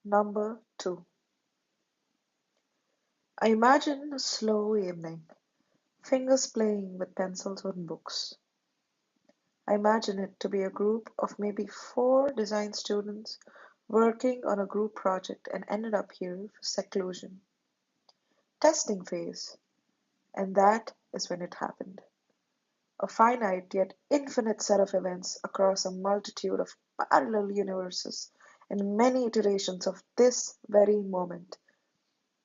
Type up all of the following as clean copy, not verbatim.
Number 2. I imagine a slow evening, fingers playing with pencils on books. I imagine it to be a group of maybe 4 design students working on a group project and ended up here for seclusion. Testing phase. And that is when it happened. A finite yet infinite set of events across a multitude of parallel universes and many iterations of this very moment.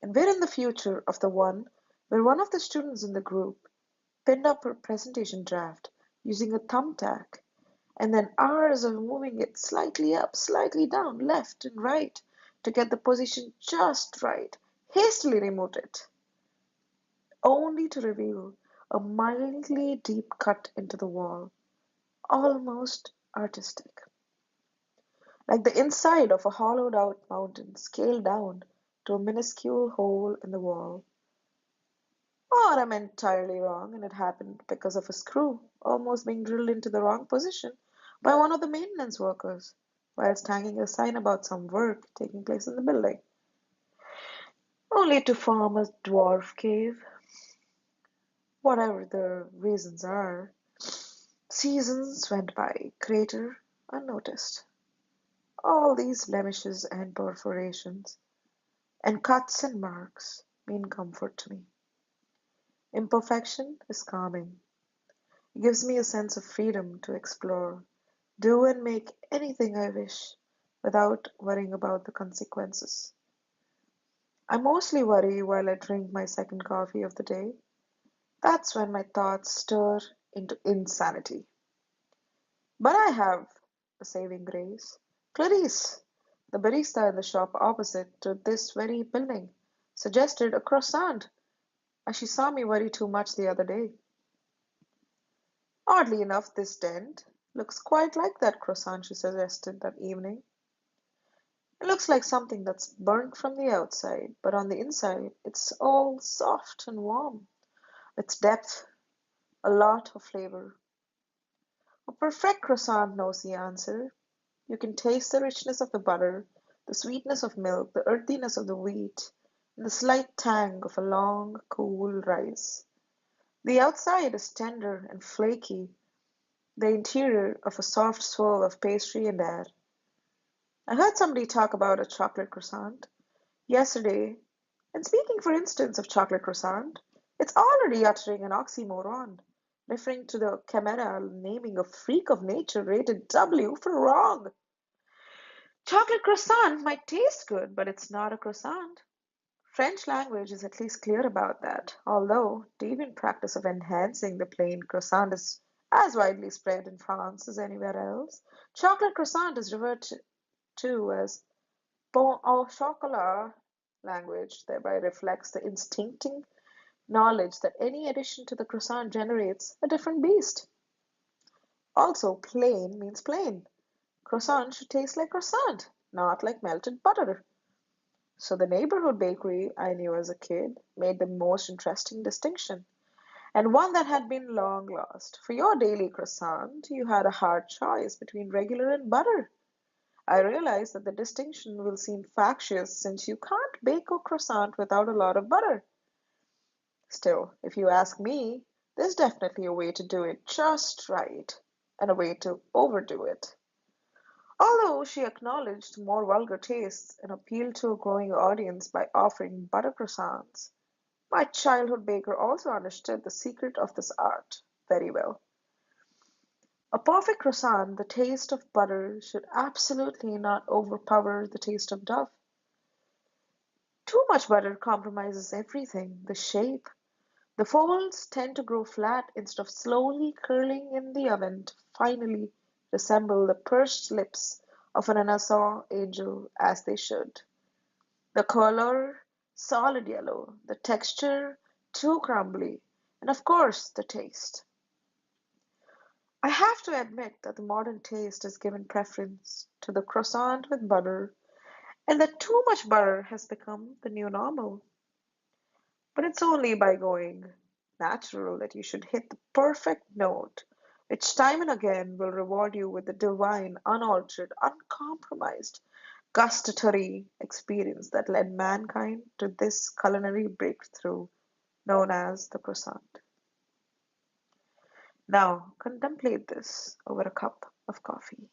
And we're in the future of the one where one of the students in the group pinned up her presentation draft using a thumbtack, and then hours of moving it slightly up, slightly down, left and right to get the position just right, hastily removed it, only to reveal a mildly deep cut into the wall, almost artistic, like the inside of a hollowed out mountain scaled down to a minuscule hole in the wall. Or I'm entirely wrong and it happened because of a screw almost being drilled into the wrong position by one of the maintenance workers whilst hanging a sign about some work taking place in the building, only to form a dwarf cave. Whatever the reasons are, seasons went by, crater unnoticed. All these blemishes and perforations, and cuts and marks mean comfort to me. Imperfection is calming. It gives me a sense of freedom to explore, do and make anything I wish without worrying about the consequences. I mostly worry while I drink my second coffee of the day. That's when my thoughts stir into insanity. But I have a saving grace. Clarice, the barista in the shop opposite to this very building, suggested a croissant as she saw me worry too much the other day. Oddly enough, this dent looks quite like that croissant she suggested that evening. It looks like something that's burnt from the outside, but on the inside it's all soft and warm. It's depth, a lot of flavor. A perfect croissant knows the answer. You can taste the richness of the butter, the sweetness of milk, the earthiness of the wheat, and the slight tang of a long, cool rice. The outside is tender and flaky, the interior of a soft swirl of pastry and air. I heard somebody talk about a chocolate croissant yesterday, and speaking for instance of chocolate croissant, it's already uttering an oxymoron, referring to the chimera naming a freak of nature rated W for wrong. Chocolate croissant might taste good, but it's not a croissant. French language is at least clear about that, although deviant practice of enhancing the plain croissant is as widely spread in France as anywhere else. Chocolate croissant is referred to as pain au chocolat language, thereby reflects the instinctive knowledge that any addition to the croissant generates a different beast. Also, plain means plain. Croissant should taste like croissant, not like melted butter. So the neighborhood bakery I knew as a kid made the most interesting distinction, and one that had been long lost. For your daily croissant, you had a hard choice between regular and butter. I realize that the distinction will seem factious since you can't bake a croissant without a lot of butter. Still, if you ask me, there's definitely a way to do it just right and a way to overdo it. Although she acknowledged more vulgar tastes and appealed to a growing audience by offering butter croissants, my childhood baker also understood the secret of this art very well. A perfect croissant, the taste of butter should absolutely not overpower the taste of dough. Too much butter compromises everything, the shape. The folds tend to grow flat instead of slowly curling in the oven to finally resemble the pursed lips of an Renaissance angel as they should. The color, solid yellow, the texture, too crumbly, and of course the taste. I have to admit that the modern taste has given preference to the croissant with butter, and that too much butter has become the new normal. But it's only by going natural that you should hit the perfect note, which time and again will reward you with the divine, unaltered, uncompromised, gustatory experience that led mankind to this culinary breakthrough known as the croissant. Now contemplate this over a cup of coffee.